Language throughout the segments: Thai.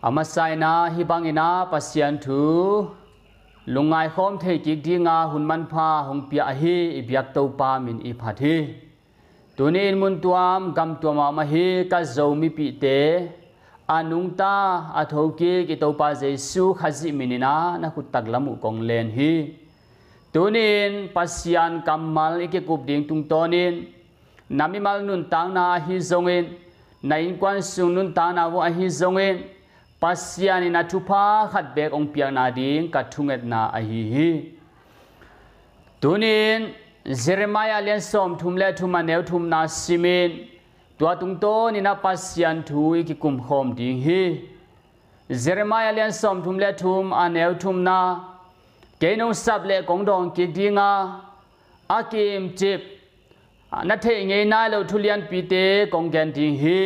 อามาไซนาฮิบังอินาปัสยันทูลุงไงคอมเทกิกดีงาหุนมันพาหงเปียฮีอิบยักตัวปามินอิพัดฮีตัวนี้มุนตัวมกำตัวมาฮีกัจโจมิปิเตอานุงตาอาทโกกิตัวปาเจสุขจิมินินานักุตักลามุกงเลนฮีตัวนี้ปัสยันกัมมัลอิกกุบดิ่งตุงตัวนี้นามิมัลนุนตังนาฮิจงอินในกวนสุนุนตังนาวะฮิจงอินปัสยานินาทุพาขัดเบกองเปียนาดิงกัดทุงเอ็ดนาอหิฮิตุนินเจเรมายาเลียนสอมทุมเลทุมาเนวทุมนาซิมินตัวตุงโตนินาปัสยันทุยกิคุมโฮมดิงฮิเจเรมายาเลียนสอมทุมเลทุมอาเนวทุมนาเกนงสับเลกองดองกิดิงาอากิมจิบนัทเทงเงยนาเลทุเลียนปีเตกองแกนดิงฮี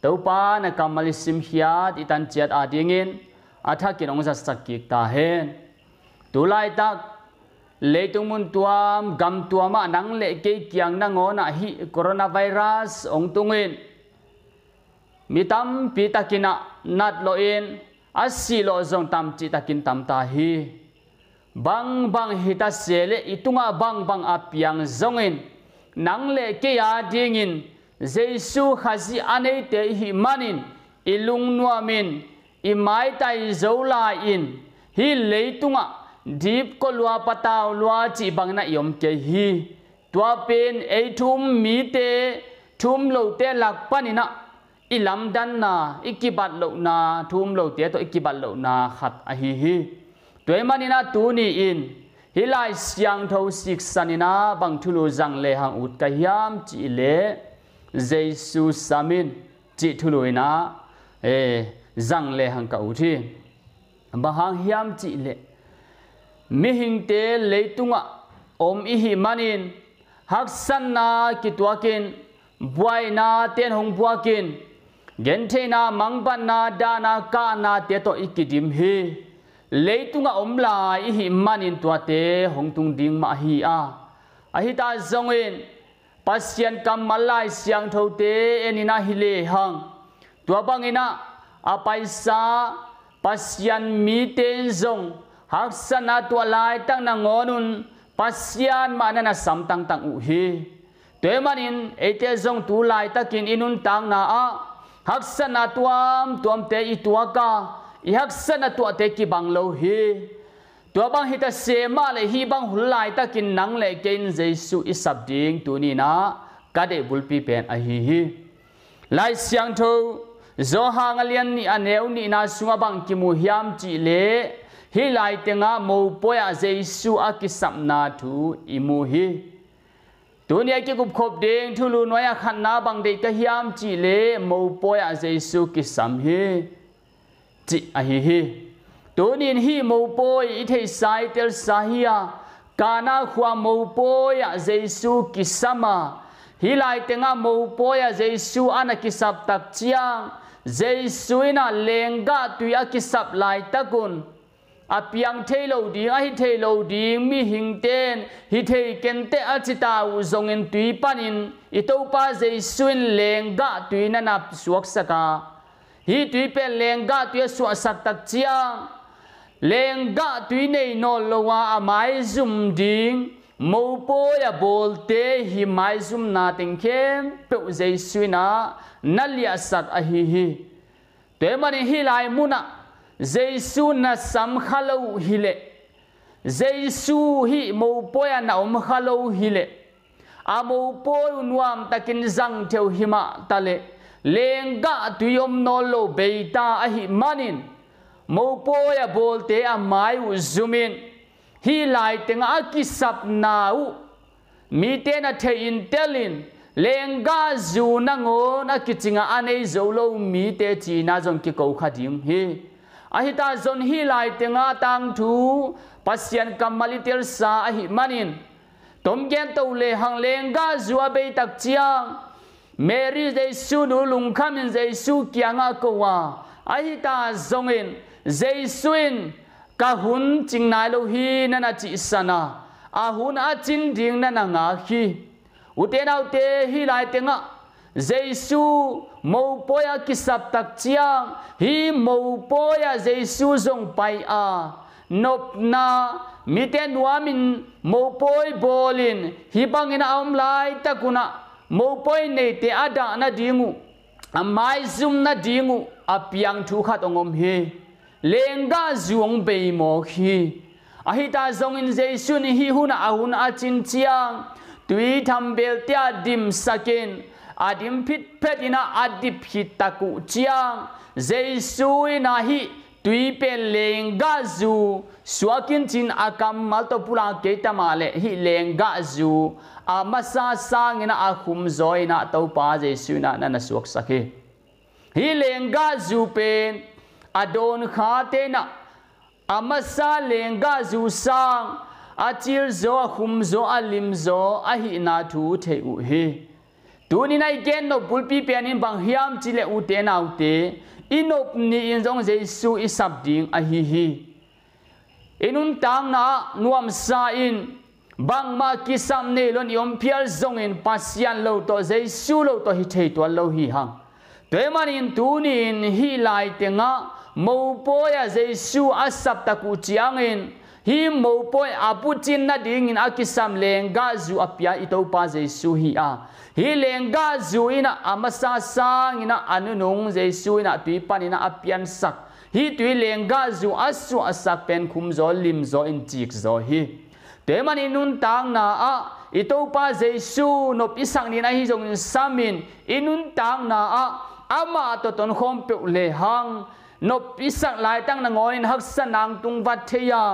ตัวป้านักมาลิสิมฮิอาดอิตันเจียดอาดิงินอาทักกินองจัสกิกตาเฮนตัวไล่ตักเลตุมุนตัวมกำตัวมานังเลเกี่ยงนังอนฮิโคโรนาไวรัสองตุงินมิตัมปีตักินะนัดโลอินอาศิโลจงตัมจิตักินตัมตาฮีบังฮิตาเซเลอิตุงาบังอาเปียงจงอินนังเลเกี่ยดิงินเจสุขจิอันเอเตหิมันินอิลุงนัวมินอิไม้ไตโจลาอินฮิเลตุงะดีบก็ลัวปะตาวลัวจีบังนะยมเกฮีตัวเป็นไอทุมมีเตทุมโลเตหลักปนินะอิลำดันนาอิกิบัตโลนาทุมโลเตตัวอิกิบัตโลนาขัดอหิฮีตัวมันนินะตูนีอินฮิไลเสียงทศิกษานินะบังทุลุจังเลหังอุดกะยามจีเลเจสุสามินจิทุลุยนะจังเลหังกะอุทีบางหังฮิยามจิเลมิหิงเตเลตุงะอมอิหิมันินฮักสันนากิตัวกินบวยนาเตียนหงบัวกินเกนเทนามังบันนาดานากานาเตโตอิกิดิมฮีเลตุงะอมลาอิหิมันินตัวเตหงตุงดิงมาฮีอาอหิตาจงอินปัสยันกัมมาลายเสียงเท่าเตเอนินาฮิเลหังตัวบังอินะอาไปซาปัสยันมีเตนจงหักษณะตัวลายตั้งนางอนุนปัสยันมานันสัมตังอุฮีตัวมันอินเอเตจงตัวลายตะกินอินุนตังนาอาหักษณะตัวมเตอิตัวกาอิหักษณะตัวเตกิบังโลฮีตัวบางฮิตาเสมาเลยฮีบังหุลายตะกินนังเลยเกนเจสุอิสับดิงตัวนี้นะกัดเอบุลปีเป็นอหิฮีไลเสียงทูโจหางเลียนนี่อันเอวนี่นาสุงบังกิมุฮิมจิเลฮิไลเตงะโมปอยเจสุอากิสัมนาทูอิมูฮีตัวนี้กิกุบขบเด้งทุลุนวยขันนาบังเด็กกะฮิมจิเลโมปอยเจสุกิสัมฮีจิอหิฮีตัวนี้ฮีมูปอยอิเทไซเตลสาฮิยากานาขวามูปอยเจสุกิสัมมาฮิไลเตงะมูปอยเจสุอานักิสับตักเจียงเจสุอินาเลงกะตุยอากิสับไลตะกุนอาเปียงเทโลดีอาฮิเทโลดีมีหิงเตนฮิเทเกนเตอาจิตาอุจงอินตุยปันินอิโตปาเจสุอินเลงกะตุยนันอับสวกสกาฮิตุยเป็นเลงกะตุยสวกสักตักเจียงเลงกะตุยในโนโลวาอาไมซุมดิงมูปอยบอลเตฮิไมซุมนาติงเข้มเปิเจสุอินานัลยาสัตอหิฮิตัวมันฮิไลมุนะเจสุนัสัมขลาวฮิเลเจสุฮิมูปอยนาอุมขลาวฮิเลอามูปอยนวามตะกินจังเทวหิมะตะเลเลงกะตุยมโนโลเบตาอหิมันินมูปอยบอลเตอาไมอุซุมินฮิไลเตงอากิสับนาอุมีเตนะเทอินเตลินเลงกาจูนังโอนักจิงอาเนโจโลมีเตจีนาจงกิโกขัดิมฮีอหิตาจนฮิไลเตงอาตังทูปัสยันกัมมาลิเตลสาอหิมันินตมเกนตูเลหังเลงกาจูอาเบตักเจียงเมรีเจสุนุลุงคามินเจสุกียงอาโกวาอหิตาจงอินเจสุอินกะหุนจิงนายโลฮีนันจิสนาอาหุนอาจินดิงนันงาฮีอุเตนาอุเตฮิไลเตงะเจสุ mâu poya kisap tak chiang hi mâu poya Giêsu zong pai a nop na mi te nuamin mâu poi bolin hi bangina om lai takuna mâu poi nei te ada na dingu amai zum na dingu apiang thu khat ongom hi lenga zuong bei mo hi ahita zong in Giêsu ni hi huna ahun a chin chiang tui thambel tia dim sakin adim phit phet ina adip hitaku chiang Giêsu ina hi tui pe lenga zu suakin chin akam malto pula keitama le hi lenga zu amasa sang ina akhum zoina topa Giêsu na na suak sakhi hi lenga zu pen adon khate na amasa lenga zu sang achil zo akhum zo alim zo ahi na thu theu hi tuni nai gen no pulpi penin bang hiam chile ute na ute inop ni injong Giêsu isap ding ahi hi inun tang na nuam sa in bang ma kisam ne lon yom phial zong in pasian lo to Giêsu lo to hi thei to lo hi hang toemanin tunin hi lai tenga mo poya Giêsu asap taku chiang in hi mo poi apuchin na ding in akisam lenga zu apia ito pa Giêsu hi a hi lenga zu ina amasa sang ina anunung Giêsu ina tui panina apian sak hi tui lenga zu asu asak pen khum zo lim zo in chik zo hi temani nun tang na a ito pa Giêsu no pisang ni na hi jong in samin inun tang na a ama to ton khom pe le hang no pisak lai tang na ngoin hak sanang tung wat theya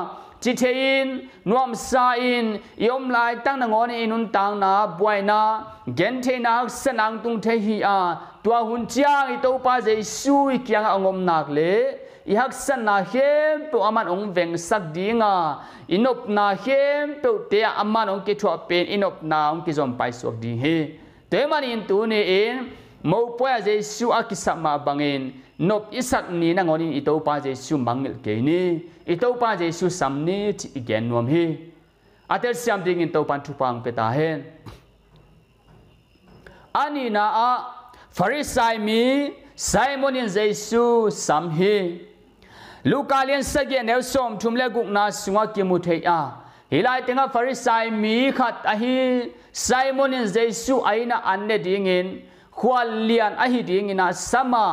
chi thein nuam sa in yom lai tang na ngon inun tang na buaina gen the na hak sanang tung the hi a tua hun chiang I to pa Giêsu I kyang angom nak le I hak san na hem pe aman ong veng sak dinga inop na hem pe te aman ong ke thua pen inop na ong ki zom pai sok ding he te man in tu ne in mo pa Giêsu akisama bangin nop isak ni na ngonin ito pa Giêsu mangil ke ni ito pa Giêsu samni chi igen nuam hi atel siam ding in to pan thu pang peta hen ani na a Pharisai mi Simon in Giêsu sam hi Lucalian sagya nel som thumle guk na sunga kimu thei a hilai tenga Pharisai mi khat a hi Simon in Giêsu aina anne ding in khwalian a hi ding ina sama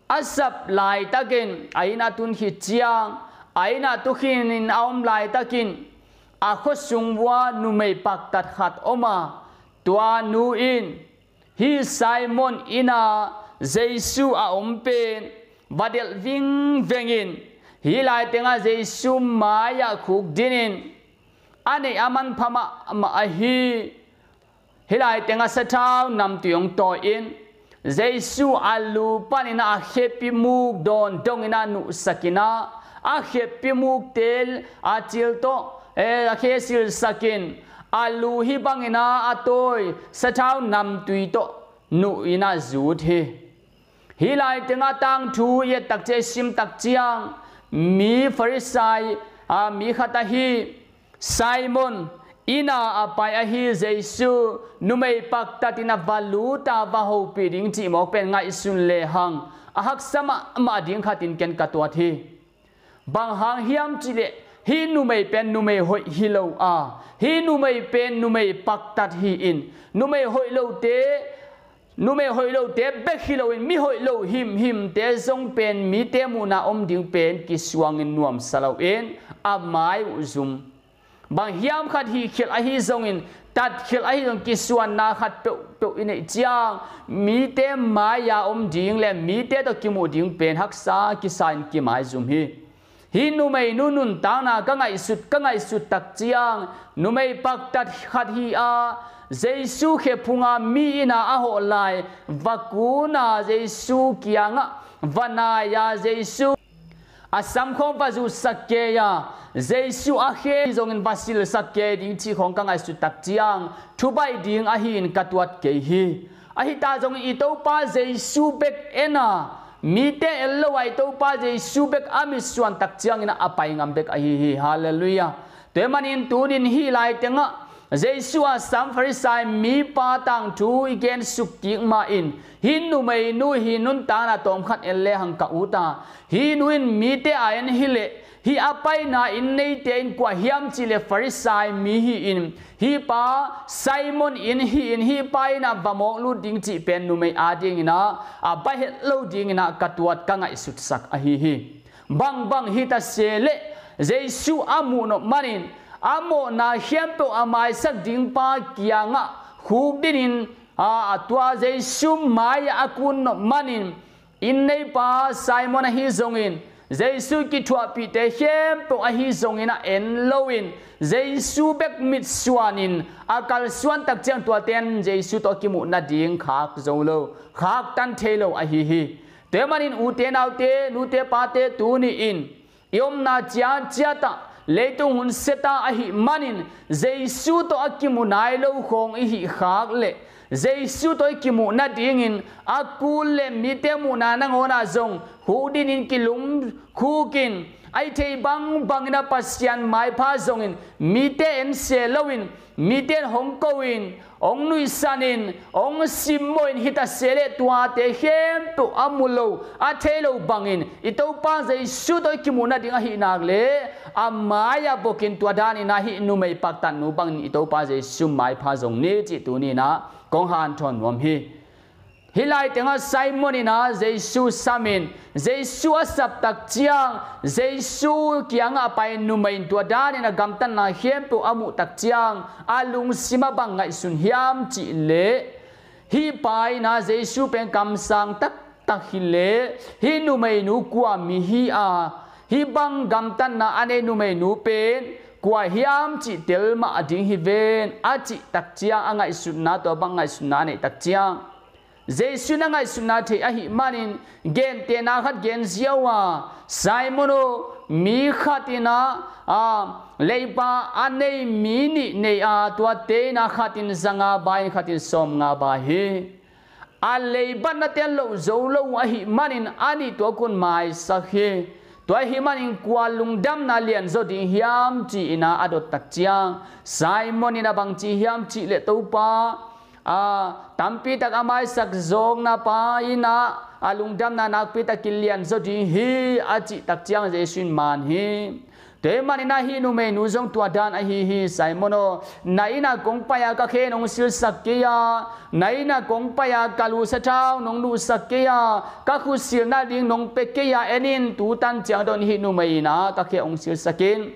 asap lai takin aina tun hi chiang aina tu khin in aum lai takin a khosungwa nu mei pak tat khat oma tua nu in hi Simon ina Giêsu a pen badel ving vengin hi lai tenga Giêsu maya khuk dinin ane aman phama ma a hi hilai tenga sathau nam tiong to in Giêsu alu panina a happy muk don dongina nu sakina a happy muk tel a chil to a khesil sakin alu hi bangina atoi sathau nam tui to nu ina zut he hilai tenga tang thu ye tak che sim tak chiang mi Pharisai a mi khata hi Simon ina apai a hi Giêsu numei pak tatina valuta va ho pi ding chi mo pen ngai sun le hang a hak sama ma ding khatin ken katwa thi bang hang hiam chi le hi numei pen numei hoi hi lo a hi numei pen numei pak tat hi in numei hoi lo te bek hi lo in mi hoi lo him te zong pen mi te mu na om ding pen ki suang in nuam salau in amai uzum bang hiam khat hi khil a hi zong in tat khil a hi zong ki suan na khat pe in ei chiang mi te maya om ding le mi te to ki mu ding pen hak sa ki sain ki mai zum hi nu mei nu nun tang na ka ngai sut tak chiang nu mei pak tat khat hi a Giêsu khe phunga mi ina a ho lai vakuna Giêsu kianga vanaya Giêsu asam khom va zu sakya Giêsu a khe zong in basil sakya ding chi khong ka ngai su tak chiang thu bai ding a hi in katwat ke hi a hi ta zong I to pa Giêsu bek ena mi te ello ai to pa Giêsu bek ami suan tak chiang ina apai ngam bek a hi hallelujah te manin tunin hi lai tenga เจสุอาสัมฟาริสัยมีปาตังทูอีเกนสุกิมาอินหินนุไม่นุหินุนตานาตอมขัดเอเลหังกะอุตาหินุนมีเตอายันฮิเลhi apai na in nei te in kwa hiam chile farisai mi hi in hi pa Simon in hi pai na bamong lu ding chi pen nu mai ading na abai het lo ding na katuat ka ngai sut sak a hi bang hi ta sele Jesu amu no manin amo na hiam to amai sak ding pa kianga khub dinin atwa Jesu mai akun no manin in nei pa Simon hi zongin Jesu ki thua pi te hem to a hi zongina en loin Jesu bek mit suanin akal suan tak chang tua ten Jesu to ki mu na ding khak zolo khak tan thelo a hi te manin u te nau te nu te pa te tu ni in yom na chia ta leitung hun seta a hi manin Jesu to akimu nai lo khong i hi khak le Jesu to kimu na dingin akul le mite mu na ngona zong hudin in kilum khukin ai thei bang na pasian mai pha zongin mite en selowin mite hongkoin ong nui sanin ong simoin hita sele tua te hem to amulo a thelo bangin ito pa Jesu to kimu na ding a hi nak le amaya bokin tua dani na hi nu mai paktan nu bang ito pa Jesu mai pha zong ni chi tu ni na kong han thon nom hi hilai tenga Simon ina Jesu samin Jesu asap tak chiang Jesu kianga pai numain tua dani na gamtan na hem tu amu tak chiang alung sima bang ngai sun hiam chi le hi pai na Jesu pen kam sang tak hi le hi numai nu kwa mi hi hi bang gamtan na ane numai nu pen kwa hiam chi telma ading hi ven achi tak chiang angai sun na to bang ngai sun na ne tak chiang Jesu na ngai sun na the a hi manin gen te na khat gen ziawa Simono mi khatina leipa anei mi ni nei tua te na khatin zanga bai khatin som nga ba hi a leiban na te lo zo lo a hi manin ani to kun mai sakhe toy himanin kwalung dam na lian zo ding hiam chi ina adot tak chiang Simon ina bang chi hiam chi le to pa tampi tak amai sak zong na pa ina alung dam na nak pi tak kilian zo ding hi achi tak chiang Jesu man hi te manina hi nu me nu zong tua dan a hi Simono naina kong pa ya ka khe nong sil sakya naina kong pa ya kalu sa thau nong lu sakya ka khu sil na ding nong pe ke ya enin tu tan chiang don hi nu mai na ka khe ong sil sakin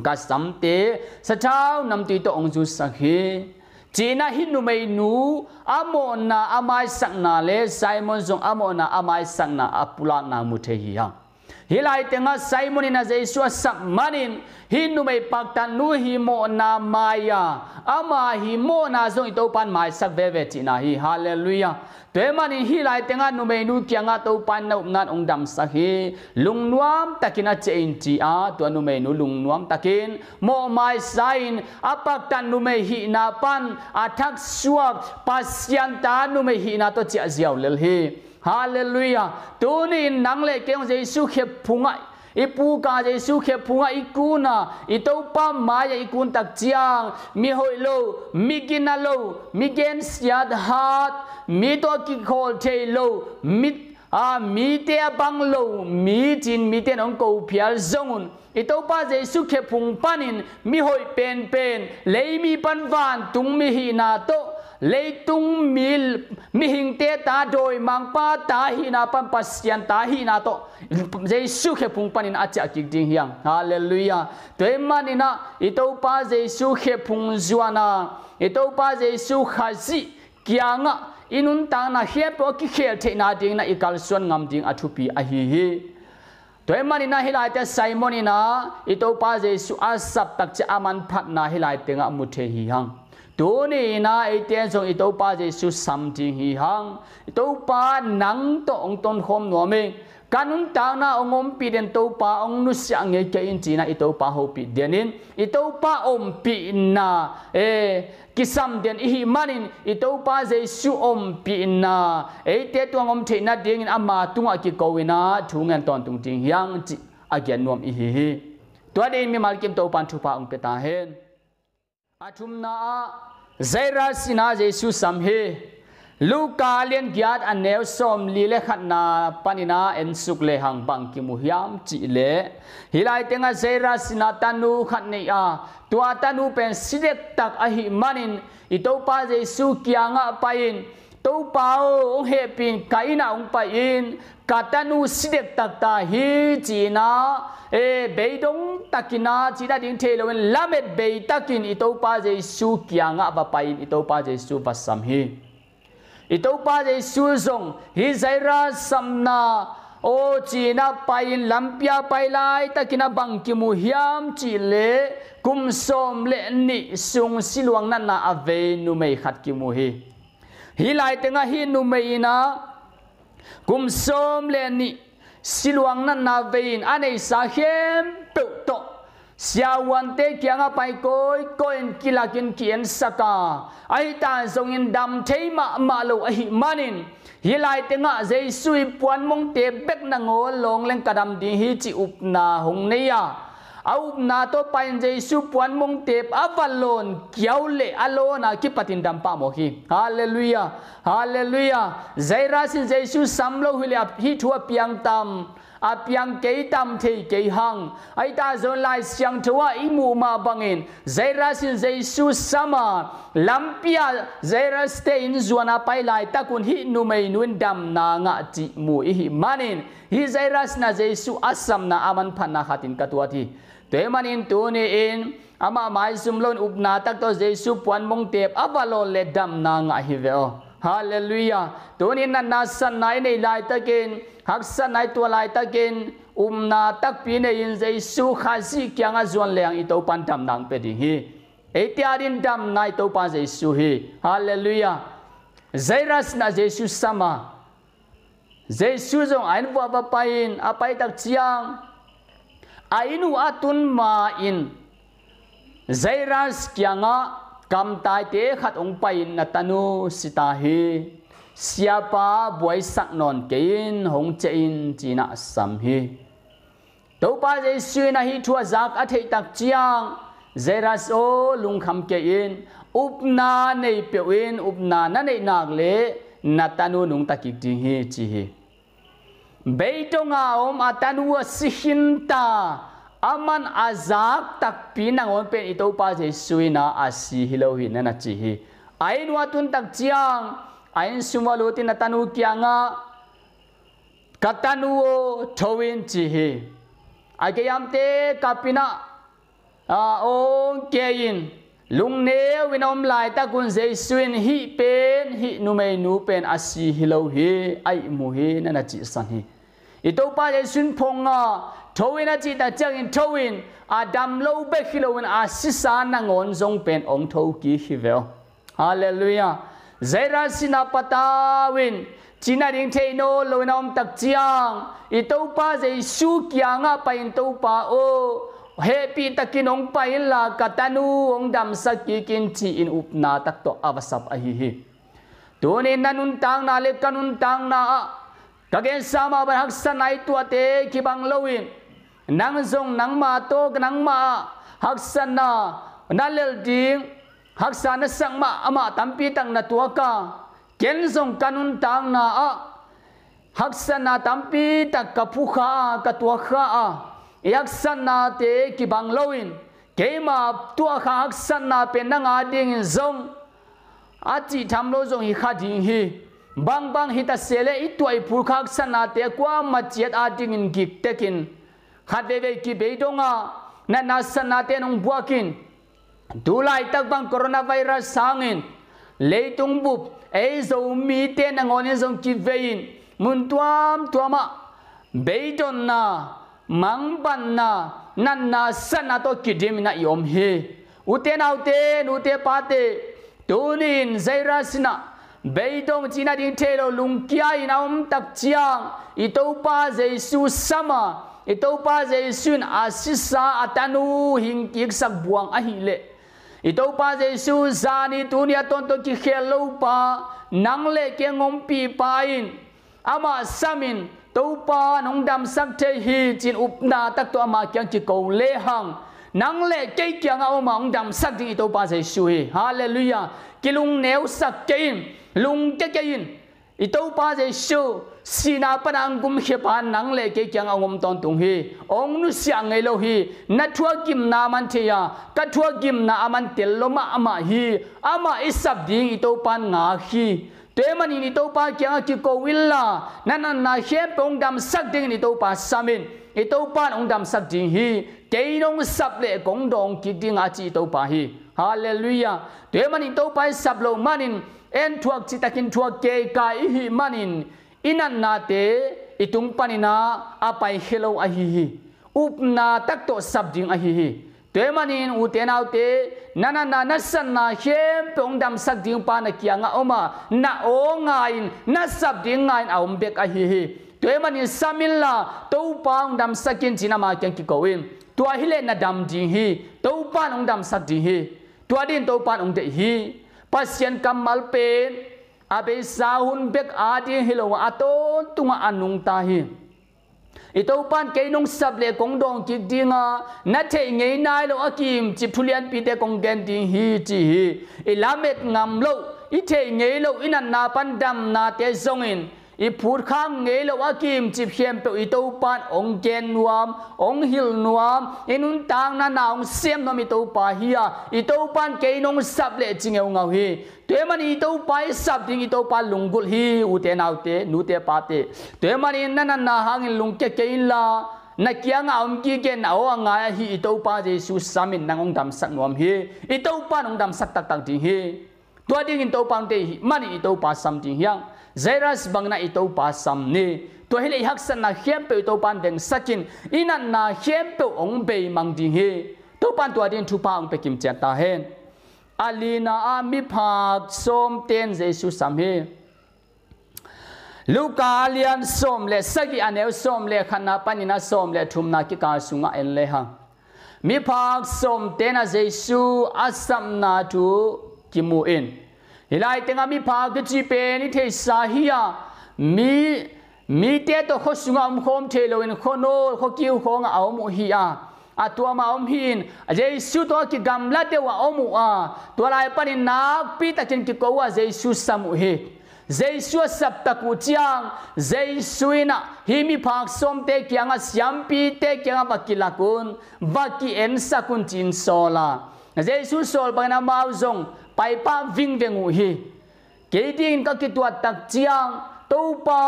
ka samte sa thau nam ti to ong ju sakhi China hi nu mai nu amona amai sakna le Simon zong amona amai sakna apula na mu the hi ha hilai tenga Simon ina Jesu sak manin hinu mai paktan nu hi mo na maya ama hi mo na zong ito pan mai sak ve china hi hallelujah te manin hilai tenga nu mai nu kyanga to pan na nan ong dam sa hi lungnuam takina chein chi a to nu mai nu lungnuam takin mo mai sain apaktan nu mai hi na pan athak suak pasyan ta nu mai hi na to chia ziaw lel hi Hallelujah. Tuni nang le keng Jesu khep phunga ipu ka Jesu khep phunga ikuna itopa maya ikun tak chiang mi hoilo mi ginalo mi gen siat hat mi to ki khol thelo mi te bang lo mi chin mi ten ong ko phial zongun itopa Jesu khep phung panin mi hoi pen lei mi pan van tung mi hi na to leitung mil mihing te ta doi mang pa ta hi na pan pasyan ta hi na to Jesu khe phung panin acha ki ding hiang hallelujah toy manina ito pa Jesu khe phung zuana ito pa Jesu khazi kianga inun ta na he po ki khel the na ding na ikal suan ngam ding athupi a hi toy manina hilai te Simon ina ito pa Jesu asap tak cha aman phat na hilai te nga mu the hi hang Tuni na itian song ito pa Jesu something hi hang ito pa nang to ong ton khom no me kanun ta na ongom pi den to pa ong nu sia nge ke in china ito pa ho pi denin ito pa om pi na kisam den hi manin ito pa Jesu om pi na te tuang om the na ding ama tunga ki kowina thungan ton tung ting yang chi again nom hi to den mi malkim to pan thu pa ong pe ta hen อาทุมนาใจรัสนาเยซูสัมเฮลูกาเลียนกิอาดอันเนวสมลีเลขัดนาปานินาเอ็นสุกเลหังบังกิมุฮิามจิเลฮิไลเตงะใจรัสนาตันูขัดเนียตัวตันูเป็นสิเดกตักอหิมันินอิโตปาเยซูกิยังะไปอินตัวเป้าองเฮปินไกน่าองไปอินกาตันูสิเดกตักตาฮีจีนาเบยดงตักินาจีดาดิ้งเทลวันลาเมดเบยตักินอิโตปาเยซูกิยังะบะไปอินอิโตปาเยซูบัสสัมฮีอิโตปาเยซูซงฮิไซราสัมนาโอจีน่าไปอินลัมพิอาไปไลตักินาบังกิมุฮิามจีเลกุมสมเลนิซุงสิลวงนันนาอเวนุเมขัดกิมุฮีฮิไลเตงะฮินุเมนากุมสมเลนิสิลวงนันนาเวนอันไอสาเข้มเปิดโตเสียวันเตกียงไปก้อยกิลากินเขียนสกาไอตาทรงอินดำเทมาโลอหิมันินฮิไลเตงะเจสุยปวนมงเตเบกนังโอลงเลงกระดำดีฮิจิอุปนาหงเนียเอานาโตไปเจสุปวนมงเตปอวลอนเกียวเลอโลนาคิปตินดัมปาโมฮีฮาเลลูยาฮาเลลูยาใจรัสินเจสุสัมโลหิเลฮิทัวเปียงตัมอาเปียงเกยตัมเทเกยหังไอตาโซนไลเสียงทัวอิมูมาบังอินใจรัสินเจสุสัมลัมพิอาใจรัสเตอินจวนาไปไลตะกุนฮินุเมนุนดัมนางะจิมูอิฮิมันินฮิใจรัสนาเจสุอัสสัมนาอามันพันนาขัดินกัตัวทีตัวมันอินตัวนี้อินอามาหมายสุมลนอุปนาตักตัวเจสุปวนมงเทปอวาโลเลดัมนางะฮิเวโอฮาเลลูยาตัวนี้นันนาสันไนในลายตะกินหักสันไนตัวลายตะกินนาตักปีในอินเจสุขาสิเกียงอาจวนเลียงอิตัวปันดัมนางเป็ดฮีเอติอารินดัมนายตัวปันเจสุฮีฮาเลลูยาใจรัสนาเจสุสมาเจสุจงอันวัวบไปอินอาไปตักเชียงainu atun ma in zairas kyanga kam tai te khat ong pain natanu sitahi siapa buai sak non kein hong chein china sam hi to pa je suina hi thua zak a thei tak chiang zairas o lung kham ke in upna nei pewin upna na nei nak le natanu nung takik ding hi chi hi Beitonga atanu sihinta aman azak tak pinang on pen ito pa Jesuina asi hilohin na chihi ain watun tak chiang ain sumalutin na tanu kianga katanu thowin chihi agayamte kapina on kein lungne winom lai ta kun Jesuin hi pen hi numei nu pen asi hilohi ai muhi na chi san hi ito pa Jesuin ponga thowin a chi ta chang in thowin adam lo be hilowin asisa na ngon zong pen ong tho ki hivel hallelujah zaira sina patawin china ding theino loinom tak chiang ito pa Jesu kyanga pa in to pa o happy takinong pa ila katanu ong dam sakikin chi in upna tak to avasap ahihi tunin nanuntang na le kanuntang na kagen sama bahag sanay tuate kibang lawin nang zong nang ma to nang ma haksan na nalel ding haksan na sang ma ama tampi tang na tuaka ken zong kanuntang na haksan na tampi tak kapukha katuakha yaksan na te kibang lawin kema tuakha haksan na penanga ding zong ati thamlo zong hi khading hi bang hita sele ituai purkhak sanate kwa machiat ating in gik tekin khadeve ki beidonga na sanate nong buakin dulai tak bang coronavirus sangin leitung bup eizo mi te nangonin zong ki vein muntuam tuama beidon na mangban na nanna sanato kidim na yom he uten auten ute pate tunin zairasina Beidong china ding telo lungkia inaum tak chiang ito pa Jesu sama ito pa Jesu asisa atanu hingkik sak buang ahile ito pa Jesu zani tunia tonto ki hello pa nangle ke ngompi pain ama samin to pa nong dam sak the hi chin upna tak to ama kyang chi ko le hang นังเล่เกี่ยงเอามาองดำสักดิ้งตัวป้าเจสุเฮฮาเลลูยากิลุงเนวสักเกินลุงเกินอีตัวป้าเจสุสีนาปนังกุมเขปานนังเล่เกี่ยงเอางมตอนตุงเฮองนุเสียงไงโลฮีนัทวัวกิมนามันเทียกัทวัวกิมนาอามันเตลโลมาอามาฮีอามาอิสับดิ้งอีตัวปานงาฮีตัวมันนี่ตัวป้าเกี่ยงกิโกวิลล่านั่นน่ะเขปองดำสักดิ้งอีตัวป้าสามินอีตัวปานองดำสักดิ้งฮีเกยนงสับเล่กงดองกิดิ้งอาจีตัวป้าฮีฮาเลลูยาตัวมันนี่ตัวป้าสับโลมันินเอ็นทวักจิตากินทวักเกยกายฮีมันินอินันนาเตอิตุงปานินาอาไปเฮโลอาฮีฮีอุปนาตักโตสับดิ้งอาฮีฮีตัวมันนี่อุเตนเอาเตนันนานัสันนาเขมปงดำสักดิ้งปานักยังเอามานาโองายนัสับดิ้งงายเอาเบกอาฮีฮีตัวมันนี่สามิลลาตัวปางดำสักกินจีนามาเก่งกิโกวินตัวฮิเลนัดดำดิ้งฮีตัวปานองดำสักดิ้งฮีตัวดินตัวปานองเดฮีปัสยันกัมมัลเป็นอาเบสาหุนเบกอาดีฮิโลอาโตตุงอานุงตาฮีอีตัวปานเกยนงสับเลกงดองกิดิงานัทเทงเงยนายโลอากิมจิทุเลียนปีเตกงเกนดิฮีจีฮีอีลาเมตงามโลอีเทงเงยโลอินันนาปันดำนาเตซงอินอีพูดข้างเงยโลอากิมจิเพียมเปอีตัวปานองเกนนวมองฮิลนวมอินุนตางนานาองเสียมนมีตัวปาฮีอาอีตัวปานเกยนงสับเลจิงเงาเงาฮีตัวมันอีตัวไปสับดิ้งอีตัวปานลุงกุลฮีอุเตนเอาเตนูเตปาเตตัวมันอีนั่นนาหางลุงเกเกอินลานักยังเอากีเกนเอางายฮีอีตัวปาเจสุสามินนางองดำสักนวมฮีอีตัวปานองดำสักตักตักดิ้งฮีตัวดิ้งอีตัวปานเตมันอีตัวปาสัมดิ้งยังเจรัสบังนาอีตัวปาสัมนี่ตัวเฮลิฮักสันนาเข้มเปอีตัวปานเดงสักินอีนั่นนาเข้มเปองเบยมังดิ้งฮีตัวปานตัวดิ้งทุพาองเปกิมเจตาเฮนอาลีนาอามิพากสมเตนเจสุสัมเฮลูกาเลียนสมเลสกิอันเอลสมเลขณะปันินาสมเลทุมนาคิกาสุงเอลเลหังมิพากสมเตนเจสุอาสัมนาทูกิมูอินฮิไลเตงามิพากจิเปนิเทสาฮิยามีเตโตขสุงอมคมเทโลอินขโนขกิวของเอามุฮิยาอาตัวมาอมหินเจสุตัวกิกำลัดเดวะอมุอาตัวลายปนินักปีตะกินกิโกวะเจสุสมุเฮเจสุสับตะกุจียงเจสุอินะฮิมิพักสมเตกิยังสยามปีเตกิยังบักกิลักุนบักกิเอ็นสักุนจินโซลาเจสุโซลบังนามาอุซงไปป้าวิ่งเวงูฮีเกดินก็กิตัวตักจียงตัวป้า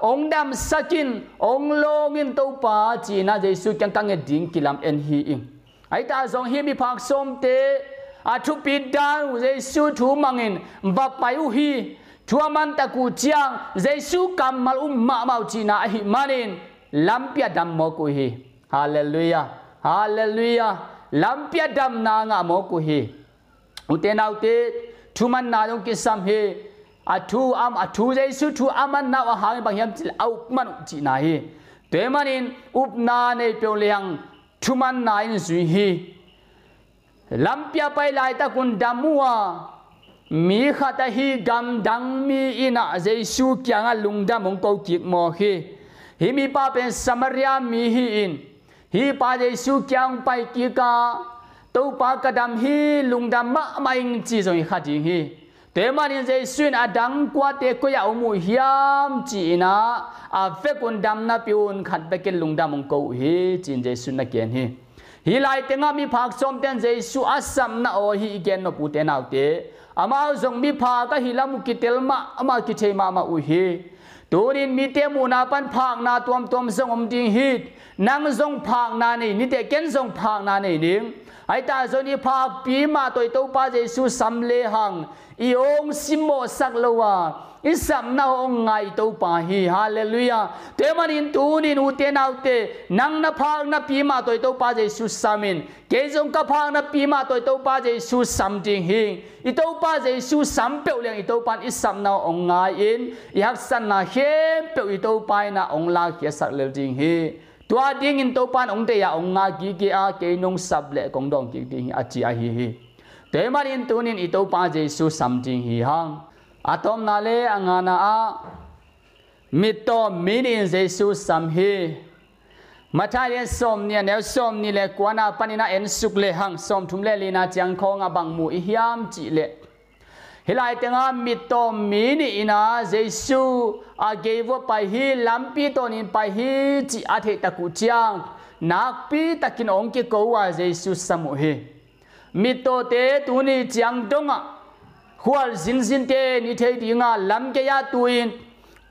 องดำสักินองลงินตัวป้าจีน่าเจสุยังกังเงดิ้งกิลามเอ็นฮีอิงไอ้ตาทรงฮิมิพักสมเตอาทุปิดานเจสุทูมังอินบักไปอุฮีทัวมันตะกูจียงเจสุกัมมัลมาเมาจีน่าฮิมันินลัมเปียดัมโมกุฮีฮาเลลูยาฮาเลลูยาลัมเปียดัมนางะโมกุฮีอุเตนาอุเตทุมันนาดงกิสัมเฮอาทูเจสุทูอามันนาว่าหางบางยามจิเอามันจีนาฮีตัวมันอินอุปนาในเปียวเลียงทุมันนาอินสุฮีลัมเปียไปลายตะกุนดามัวมีขัดฮีกำดังมีอินาเจสุกยังลุงดามงโกกิกโมฮีฮิมีป้าเป็นสมาริยามีฮีอินฮีป้าเจสุกยังไปกิกาตัวป้ากระดำฮีลุงดามะไม่อิงจีจงขัดจิงฮีแต่มันยังจะส่วนอดังกว่าเด็กก็อยากมุ่งยามจีน่ะอาเฟกุนดำนับยูนขัดไปกินลุงดำมงกูฮีจีนจะส่วนนักเกียนฮีไลเตงามีพักสมเต็นจะส่วนอาสัมน่ะโอฮีเกียนนปูเตนเอาเตอามาส่งมีพักก็ฮีลามุกิเตลมาอามากิเทมาอุฮีตัวนี้มีเตมูนาปันพักนาตัวมส่งอมดิงฮีนั่งส่งพักนานี่นี่เตเกนส่งพักนานี่นิ่งไอ้ตาส่วนนี้พักปีมาตัวป้าจะส่วนสัมเลหังอีองสิโมสักโลวาอิสัมนาองไงตัวป้าฮีฮาเลลูยาเทมันอินตูนินอุเตนเอาเตนังนับพักนับปีมาตัวป้าจะส่วนสัมินเกจงกับพักนับปีมาตัวป้าจะส่วนสัมจิงฮิงอีตัวป้าจะส่วนสัมเปียวเลียงอีตัวป้าอิสัมนาองไงอินอยากสันนาเข้มเปียวอีตัวป้านาองลาเกียสักเลวจิงฮีตัวดิ้งอินตัวป้าองเตียองงากีเกียเกนงสับเล่กงดองกีดิ้งอาจีอาฮีแต่มันอินตัวนี้อีตัวป้าจะสู้สัมจิงฮีฮังอาตอมนาเลอังานามิโตมินินจะสู้สัมฮี มาท้ายเรียนสมเนี่ยแนวสมนี่แหละกว่านาปนินาเอ็นสุกเลหังสมทุมเลลีนาจังคงบังมูอิยามจิเลเฮลัยเตงามิโตมีนี่นาเจซูอาเกวไปฮีลัมปีโตนินไปฮีจิอาเทตะกุจังนักปีตะกินองกิโกวาเจซูสมุเฮมิโตเตตุนีจังดงะหัวจินเตนิเทดิงาลัมเกยาตุอิน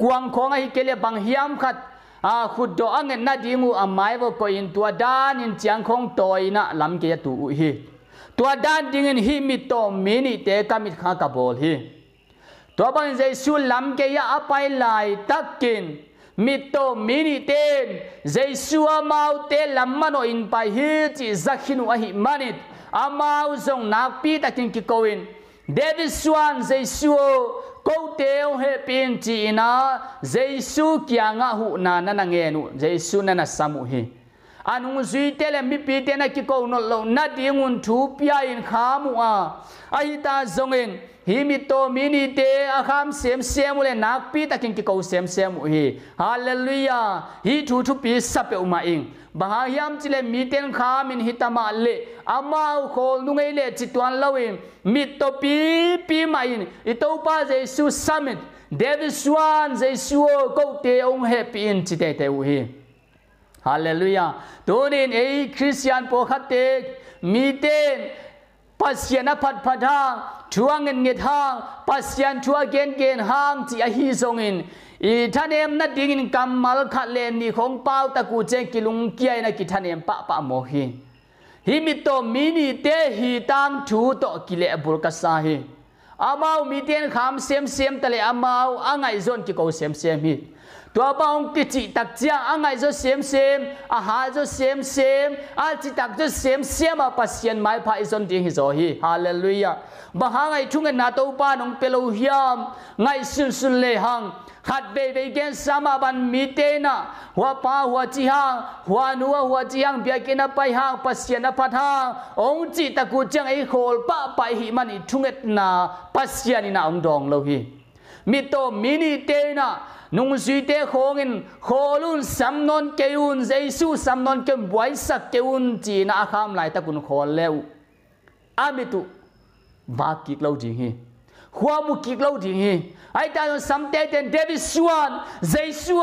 กวางของไอเกเลบังฮิยามขัดขุดดอังเงินนาดีมูอาไม้ว่าก็อินตัวด้านอินจังของตัวอินะลัมเกยาตุอุฮีตัวด้านดิ่งฮิมิโตมินิเตกามิดข้ากบอลฮีตัวบางเจสุลัมเกียอภัยไลตักกินมิโตมินิเตนเจสุอามาอุเตลัมมันโออินไปฮีจิซักฮินุอหิมันิดอามาอุซงนักปีตักกินกิโกอินเดวิสวันเจสุกูเตอเฮปินจีนาเจสุกิยังะหูนานังเงนุเจสุนันสามุฮีอันมุสุยเตเลมิปีเตนักกิโกนลนัดยังุนทูปียอินขามัวอาฮิตาจงอินฮิมิโตมินิเตอาคามเสียมเสียมุเลนักปีตะกินกิโกเสียมเสียมุฮีฮาเลลูยาฮิทูทูปีสับเปอุมาอิงบาฮายามจิเลมิเตนขามินฮิตามาเลอามาอุโคนุงเอเลจิตวันลาวินมิโตปีมาอินอิโตปาเจสุสามิดเดวิสวันเจสุกูเตองเฮปีอินจิเตเตอุฮีฮาเลลูยาตัวนี้เอคริสเตียนพวกเตมีเตนปัสยานาพัดพัดหางชัวเงินเงินหางปัสยานชัวเกณฑ์เกณฑ์หางที่อหิทรงอินอีท่านเอ็มนัดดิ่งกำมัลขัดเลนนี่ของเป้าตะกูเจกิลุงเกียนักกิท่านเอ็มปะโมหิฮิมิโตมินิเตฮิตังชูโตกิเลบุลกัสาฮิอามาวมีเตนขามเสียมตะเลอามาวอ่างไอซอนกิโกเสียมฮิตัวบ้องกิจิตักเจียงไงจะเสียมอาหารจะเสียมอาจิตักจะเสียมมาปัสยันไม่พายสนดีฮิโซฮีฮาเลลูยาบ้าไงทุ่งเงินนาตัวป้านองเปโลฮิยามไงสุนเลหังขัดเบย์เกนสามาบันมีเตนะหัวป้าหัวจีหังหัวนัวหัวจีหังเบียกินไปหังปัสยันพัดหังองจิตะกูจังไอโคลป้าไปหิมันอีทุ่งเงินนาปัสยันนาองดองโลฮีมิโตมินิเตนะนุ่งสุยเตะของอินโคลุนสำนนเกยุนเจสุสำนนเกมบวยสักเกยุนจีน่าข้ามไหลตะกุนโคเลวอามิตุบากิกเล่าจริงฮีหัวมุกิกเล่าจริงฮีไอ้ตาโนสัมเตเตนเดวิสวันเจสุ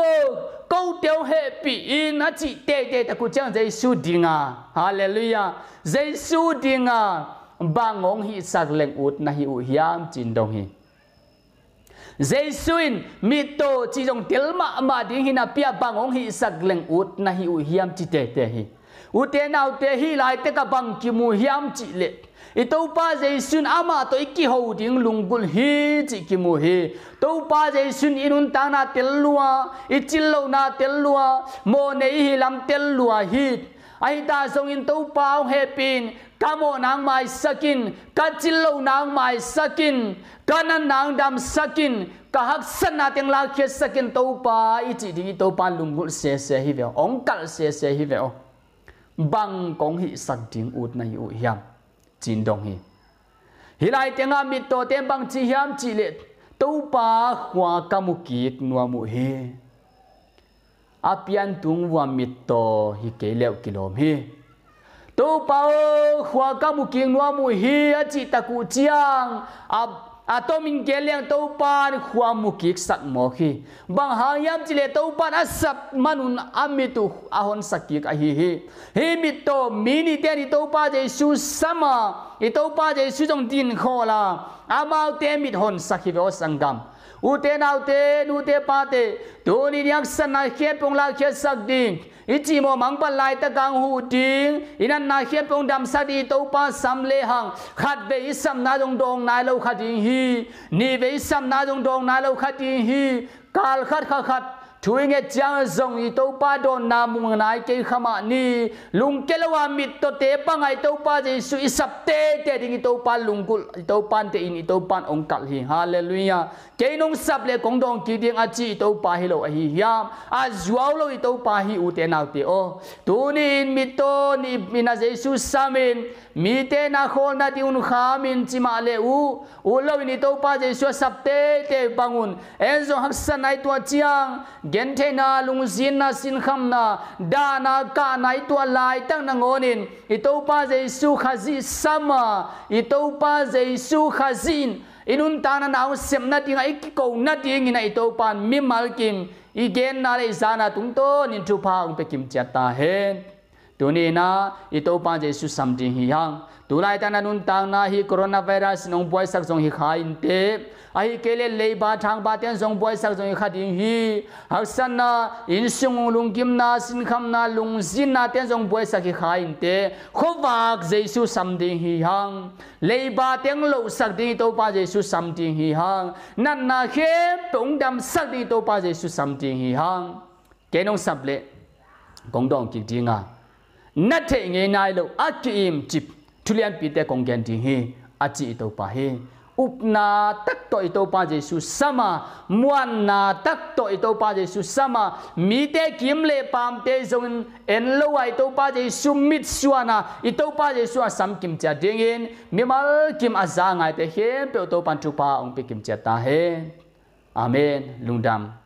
กูเตียวเฮปีอินฮัจิเตตะกุจังเจสุดิงาฮาเลลูยาเจสุดิงาบางองฮีสักเลงอุดนะฮิอุยามจินดงฮีเจสุอินมิโตจีจงเทลมาดิ่งหินาพิอาบังองฮิสักเลงอุดนะฮิอุฮิยามจิเตฮิอุเตนเอาเตฮิไลเตกบังกิมูฮิยามจิเลอิโตปาเจสุนอามาโตอิกิโฮดิ่งลุงกุลฮิจิกิมูฮิโตปาเจสุนอินุนตานาเตลลัวอิจิลโลนาเตลลัวโมเนฮิลัมเตลลัวฮิไอตาทรงอินโตปาเฮปินกามนางไม้สกินกัจจิลโลนางไม้สกินกันนางดำสกินกะฮักสนาเตียงลาเคียสกินตัวปาอิจิดีตัวปาลุงกุลเสียฮิเวอองกัลเสียฮิเวอบังกงฮิสักดิ่งอุดในอุยามจินดงฮิไลเตียงามิโตเต็มบังจิยามจิเลตัวปาหัวกามุกิกนัวมุเฮอาเปียนตุงวามิโตฮิเกเลวกิโลมฮีตัวปาหัวกามุกิกนัวมุเฮอจิตะกุจียงอาตัวมิงเกลียงตัวปานขวามุกิกสักโมขีบางหายามจิเลตัวปานอาศัพมันุนอามิตุอาหอนสักกิกอาฮิมิโตมินิเตนิตัวปาเจสุสมาอิตัวปาเจสุจงดินโคลาอามาเตมิดหอนสักฮิเวอสังกัมอุเตนเอาเตนูเตปาเตตัวนี้ยังสนาเขียนปงลาเขียนสักดิ่งอิจิโมมังปลายตะกังหูดิ่งอินันนาเขียนปงดำสักดีตัวปาสัมเลหังขัดเบอิสัมนาจงดงนายเราขัดดิ่งฮีนี่เบอิสัมนาจงดงนายเราขัดดิ่งฮีกาลขัดช่วยเงจังจงอิตัวปาโดนนามุงนายเกี่ยขมานีลุงเกลวามิตโตเตปังไอตัวปาเจสุอิสับเตดิ่งตัวปาลุงกุลตัวปานเตอินตัวปานองกัลฮีฮาเลลูยาเกนงสับเลกงดงกีดิ่งอาจีตัวปาฮิโลอหิยามอาจวาวโลตัวปาฮิอุเตนเอาเตโอตัวนี้มิโตนี่มินาเจสุสามินมีเตนาโคนาดิอุนขามินจิมาเลอุโลวินิตัวปาเจสุสับเตบังอุนเอ็นโซฮักสันไอตัวเจียง เกนเทนาลุงซินนาสินคำนาดานากาไนตัวลายตั้งนางอนินอิโตปาเจสุขาซิสัมมาอิโตปาเจสุขาซินอินุนตานาเอาเสมนาติงไอกิโกนาติงอินาอิโตปานมิมัลกิมอีเกนนาเลซานาตุงโตนินทุพาอุปกิมจัตตาเฮนตัวนี้นะอิโตปาเจสุสัมติหิยังตัวไลตานานุนตางนาฮิโคโรนาไวรัสนองป่วยสักจงฮิขาอินเตไอเกเลเลบาทางบาเตียนจงป่วยสักจงฮิขาดิงฮีหักสันนาอินซุงลุงกิมนาสินคำนาลุงซินนาเตียนจงป่วยสักฮิขาอินเตขวากเจสุสัมติหิยังเลบาเตียงโลสักดิโตปาเจสุสัมติหิยังนันนาเขปงดำสักดิโตปาเจสุสัมติหิยังเกนองสับเลกงดองกิกดิงานัทเทงเงนายโลอักกิมจิบทุเรียนปีเตกงแกนดิเฮอาจิอิโตปาเฮอุปนาตักโตอิโตปาเจสุสมามวนนาตักโตอิโตปาเจสุสมามีเตกิมเลปามเตจงเอ็นโลอิโตปาเจสุมิดสวนาอิโตปาเจสุสัมกิมจัดดิงินมิมัลกิมอาซางไอเตเฮเปโตปันทุปาองเปกิมจัดตาเฮอาเมนลุงดำ